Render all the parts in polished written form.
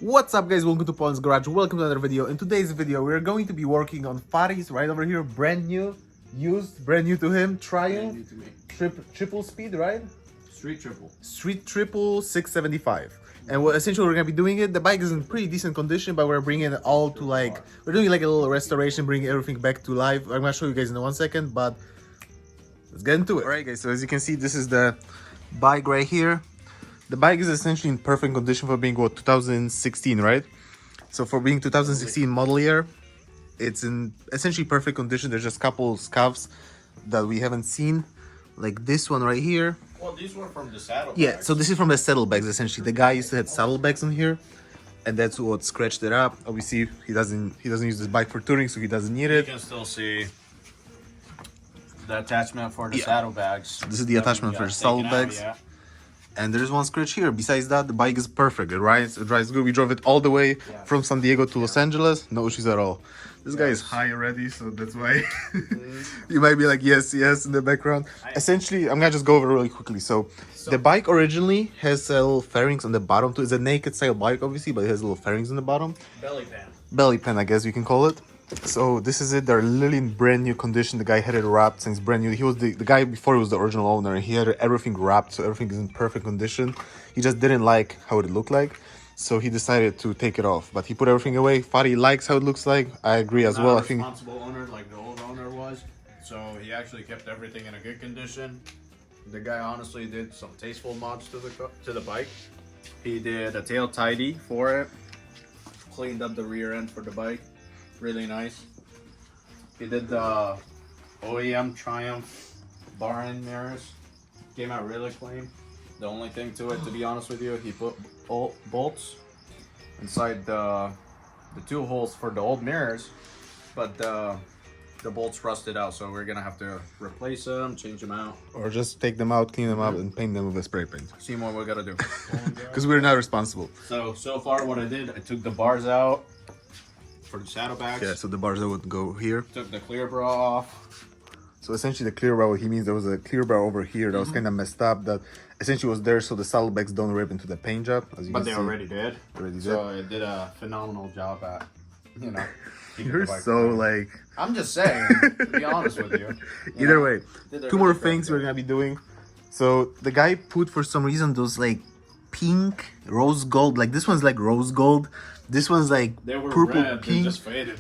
What's up guys, welcome to Paul's Garage, welcome to another video. In today's video we're going to be working on Fari's right over here, brand new to him, Triumph New to me. triple speed, right? Street Triple triple. 675. And what essentially we're gonna be doing it, the bike is in pretty decent condition, but we're bringing it all to we're doing like a little restoration, bringing everything back to life. I'm gonna show you guys in 1 second, but let's get into it. Alright guys, so as you can see, this is the bike right here. The bike is essentially in perfect condition for being 2016, right? So for being 2016 model year, it's in essentially perfect condition. There's just a couple scuffs that we haven't seen, like this one right here. Well, these were from the saddlebags. Yeah, so this is from the saddlebags essentially. The guy used to have saddlebags on here, and that's what scratched it up. Obviously, he doesn't use this bike for touring, so he doesn't need You it. can still see the attachment for the saddlebags. This is the attachment for the saddlebags. Yeah. And there's one scratch here. Besides that, the bike is perfect. It drives good. We drove it all the way from San Diego to Los Angeles. No issues at all. This guy is high already, so that's why you might be like, yes, in the background. Essentially, I'm gonna just go over really quickly. So the bike originally has little fairings on the bottom too. It's a naked style bike, obviously, but it has little fairings on the bottom. Belly pan, I guess you can call it. So this is it. They're literally in brand new condition. The guy had it wrapped since brand new. He was the guy before, he was the original owner. He had everything wrapped, so everything is in perfect condition. He just didn't like how it looked like, so he decided to take it off. But he put everything away. Fadi likes how it looks like. I agree as well. I think responsible owner like the old owner was, so he actually kept everything in a good condition. The guy honestly did some tasteful mods to the bike. He did a tail tidy for it, cleaned up the rear end for the bike. Really nice. He did the OEM Triumph bar end mirrors. Came out really clean. The only thing to it, to be honest with you, he put bolts inside the two holes for the old mirrors, but the bolts rusted out, so we're gonna have to replace them, change them out, or just take them out, clean them up, and paint them with a spray paint. see what we gotta do. Because we're not responsible. So far what I did, I took the bars out for the saddlebags. Yeah, so the bars that would go here. Took the clear bra off. So essentially the clear bar, what he means, there was a clear bar over here that was kind of messed up, that essentially was there so the saddlebags don't rip into the paint job, as you But can they see. already did. Already did. So it did a phenomenal job at, keeping You're the bike so running. I'm just saying, to be honest with you. Either way, Did a two more really great things we're job. gonna be doing. So the guy put, for some reason, those like pink rose gold, like this one's like rose gold, this one's like They were purple red, they pink. just faded.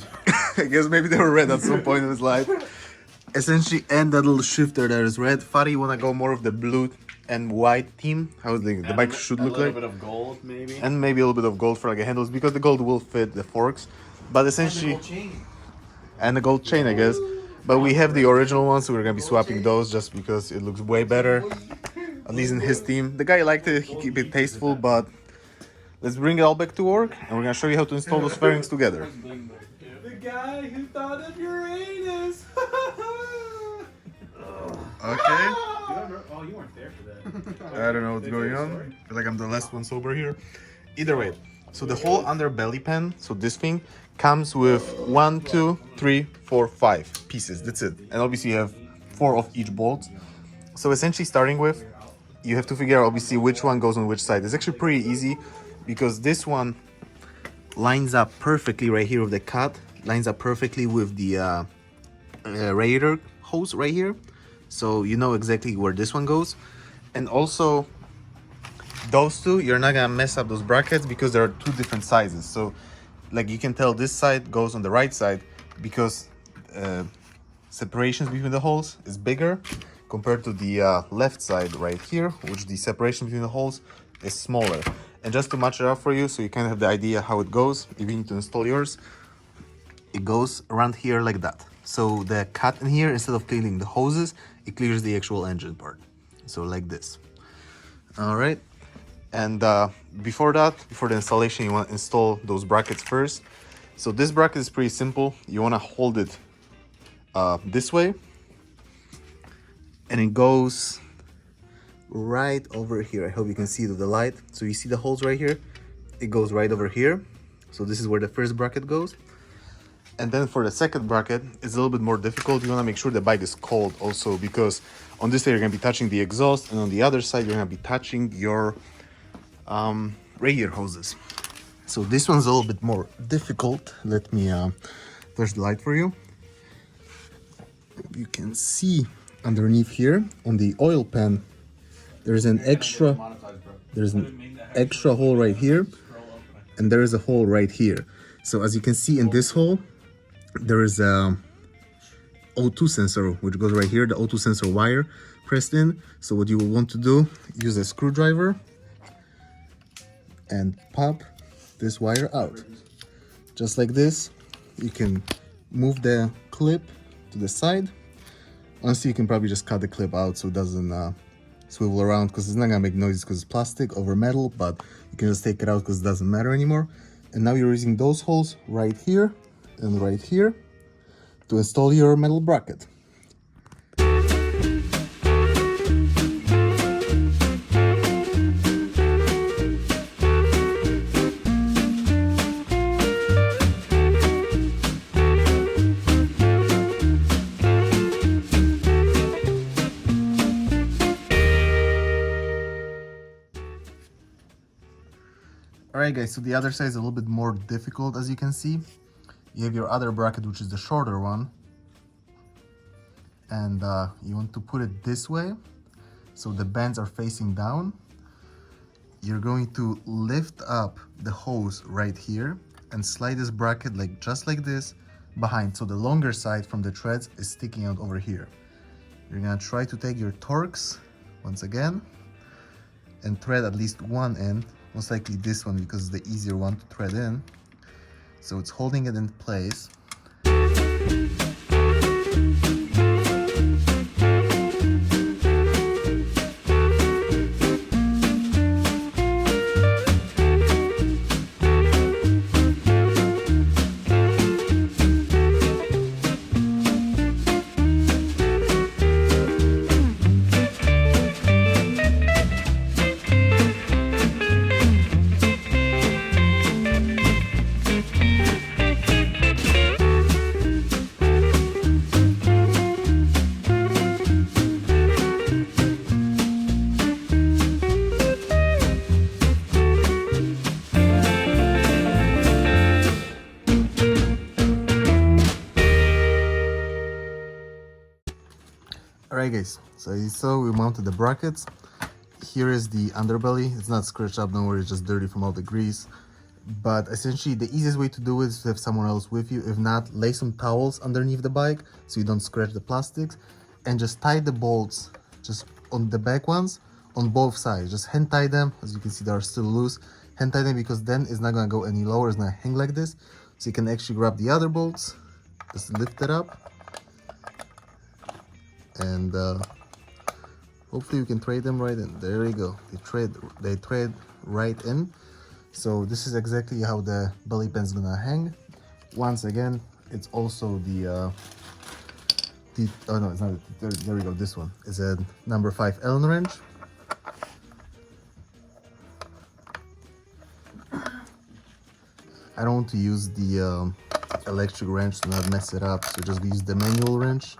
I guess maybe they were red at some point in his life. Essentially, and that little shifter there is red. Fadi wanna go more of the blue and white theme, how the bike should look A little like, bit of gold, maybe. and maybe a little bit of gold for like the handles, because the gold will fit the forks, but essentially, and the gold chain, I guess. But we have the original ones, so we're gonna be swapping those just because it looks way better, at least in his team. The guy liked it, he keep it tasteful, but let's bring it all back to work, and we're gonna show you how to install those fairings together. The guy who thought of Uranus. Okay. Oh, you weren't there for that. I don't know what's going on. I feel like I'm the last one sober here. Either way, so the whole underbelly pan, so this thing, comes with 1, 2, 3, 4, 5 pieces. That's it. And obviously you have 4 of each bolt. So essentially, starting with, you have to figure out obviously which one goes on which side. It's actually pretty easy, because this one lines up perfectly right here with the cut, lines up perfectly with the radiator hose right here. So you know exactly where this one goes. And also, those two, you're not gonna mess up those brackets because there are 2 different sizes. So like you can tell, this side goes on the right side because separations between the holes is bigger compared to the left side right here, which the separation between the holes is smaller. And just to match it up for you, so you kind of have the idea how it goes, if you need to install yours, it goes around here like that. So the cut in here, instead of cleaning the hoses, it clears the actual engine part. So like this. All right. And before that, before the installation, you want to install those brackets first. So this bracket is pretty simple. You want to hold it this way, and it goes right over here. I hope you can see it with the light. So you see the holes right here? It goes right over here. So this is where the first bracket goes. And then for the second bracket, it's a little bit more difficult. You want to make sure the bike is cold also, because on this side you're going to be touching the exhaust, and on the other side you're going to be touching your radiator hoses. So this one's a little bit more difficult. Let me flash the light for you. You can see underneath here on the oil pan, there's an extra hole right here, and there is a hole right here. So as you can see in this hole, there is a O2 sensor which goes right here, the O2 sensor wire pressed in. So what you will want to do, use a screwdriver and pop this wire out. Just like this. You can move the clip to the side. Honestly, you can probably just cut the clip out so it doesn't swivel around, because it's not gonna make noise because it's plastic over metal, but you can just take it out because it doesn't matter anymore. And now you're using those holes right here and right here to install your metal bracket. Alright guys, so the other side is a little bit more difficult, as you can see. You have your other bracket, which is the shorter one, and you want to put it this way so the bands are facing down. You're going to lift up the hose right here and slide this bracket just like this behind, so the longer side from the threads is sticking out over here. You're gonna try to take your Torx once again and thread at least one end, most likely this one because it's the easier one to thread in. So it's holding it in place. Alright guys, so you saw we mounted the brackets. Here is the underbelly. It's not scratched up, don't worry, it's just dirty from all the grease. But essentially the easiest way to do it is to have someone else with you. If not, lay some towels underneath the bike so you don't scratch the plastics, and just tie the bolts just on the back ones on both sides. Just hand tie them. As you can see, they are still loose. Hand tie them because then it's not going to go any lower, it's going to hang like this. So you can actually grab the other bolts, just lift it up, and hopefully you can thread them right in. There you go, they thread right in. So this is exactly how the belly pan is gonna hang. Once again, it's also the oh no, it's not, there we go, this one is a number 5 Allen wrench. I don't want to use the electric wrench to not mess it up, so just use the manual wrench.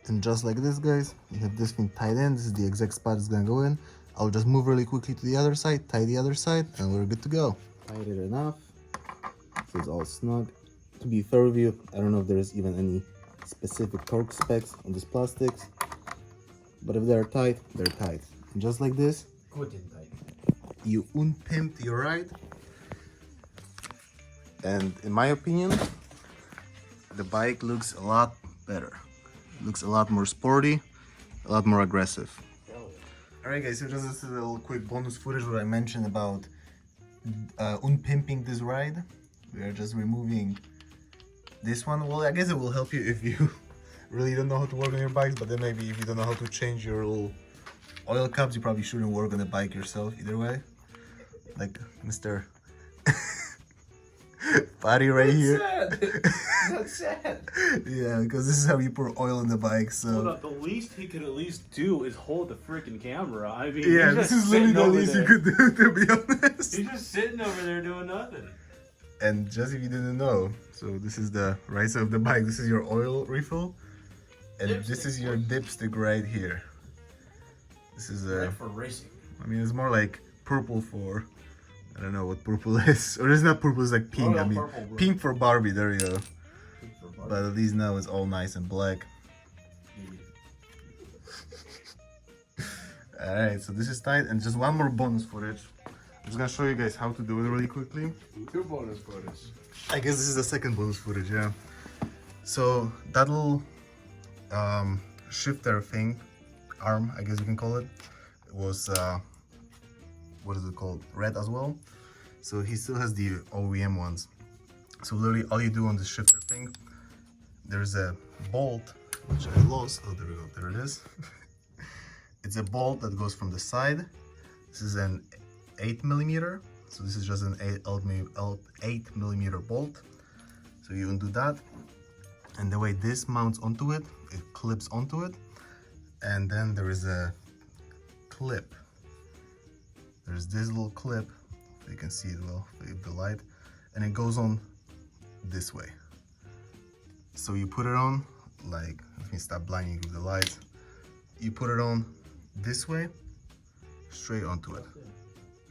And just like this, guys, you have this thing tied in. This is the exact spot it's gonna go in. I'll just move really quickly to the other side, tie the other side, and we're good to go. Tied it enough, so it's all snug. To be fair with you, I don't know if there's even any specific torque specs on these plastics, but if they're tight, they're tight. And just like this, you unpimped your ride. And in my opinion, the bike looks a lot better. Looks a lot more sporty, a lot more aggressive. Alright guys, so just this is a little quick bonus footage where I mentioned about unpimping this ride. We are just removing this one. Well, I guess it will help you if you really don't know how to work on your bikes, but then maybe if you don't know how to change your little oil cups, you probably shouldn't work on the bike yourself either way. Like Mr. Body right here. That's sad. Yeah, because this is how you pour oil in the bike. Hold So up, the least he could at least do is hold the freaking camera. I mean, yeah, he's this just is literally sitting the over least you there. could do, to be honest. He's just sitting over there doing nothing. And just if you didn't know, so this is the right side of the bike. This is your oil refill, and this is your dipstick right here. This is Right for racing. I mean, it's more like purple for, I don't know what purple is, or it's not purple. It's like pink. Royal I mean, purple, bro. pink for Barbie. There you go. But at least now it's all nice and black. Alright, so this is tight, and just one more bonus footage. I'm just gonna show you guys how to do it really quickly. Two bonus photos. I guess this is the second bonus footage, yeah. So that little shifter thing, arm, I guess you can call it, was what is it called? Red as well. So he still has the OEM ones. So literally all you do on this shifter thing, there's a bolt which I lost. Oh, there we go. There it is. It's a bolt that goes from the side. This is an 8mm. So this is just an 8mm bolt. So you undo that, and the way this mounts onto it, it clips onto it, and then there is a clip. There's this little clip. You can see it well with the light, and it goes on this way. So you put it on, like, let me stop blinding you with the light. You put it on this way, straight onto it,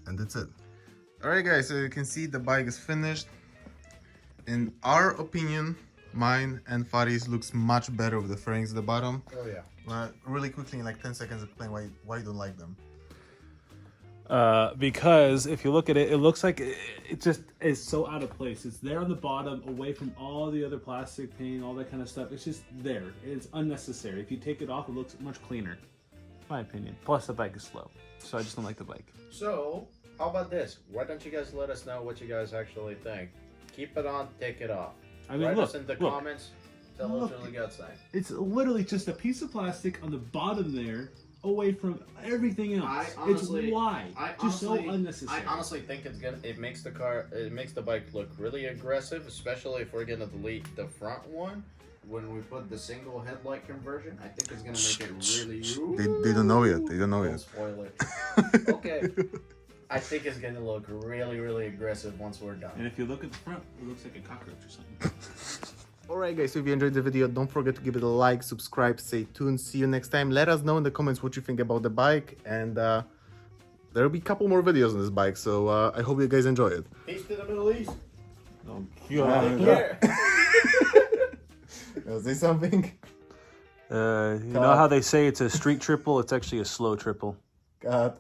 and that's it. All right, guys, so you can see the bike is finished. In our opinion, mine and Fari's looks much better with the fairings at the bottom. Oh yeah. Really quickly, in like 10 seconds, explain why you don't like them. Because if you look at it, it looks like it just is so out of place. It's there on the bottom, away from all the other plastic paint, all that kind of stuff. It's just there. It's unnecessary. If you take it off, it looks much cleaner, in my opinion. Plus, the bike is slow, so I just don't like the bike. So, how about this? Why don't you guys let us know what you guys actually think? Keep it on, take it off. I mean, Write look, us in the look. comments. Tell us what you guys think. It's literally just a piece of plastic on the bottom there, away from everything else. It's why. Just so unnecessary. I honestly think it makes the bike look really aggressive, especially if we're gonna delete the front one. When we put the single headlight conversion, I think it's gonna make it really. They don't know yet. They don't know Don't yet. spoil it. Okay. I think it's gonna look really, really aggressive once we're done. And if you look at the front, it looks like a cockroach or something. Alright guys, so if you enjoyed the video, don't forget to give it a like, subscribe, stay tuned. See you next time. Let us know in the comments what you think about the bike, and there'll be a couple more videos on this bike, so I hope you guys enjoy it. Peace to the Middle East. Yeah. Say something? You know how they say it's a street triple? It's actually a slow triple. God.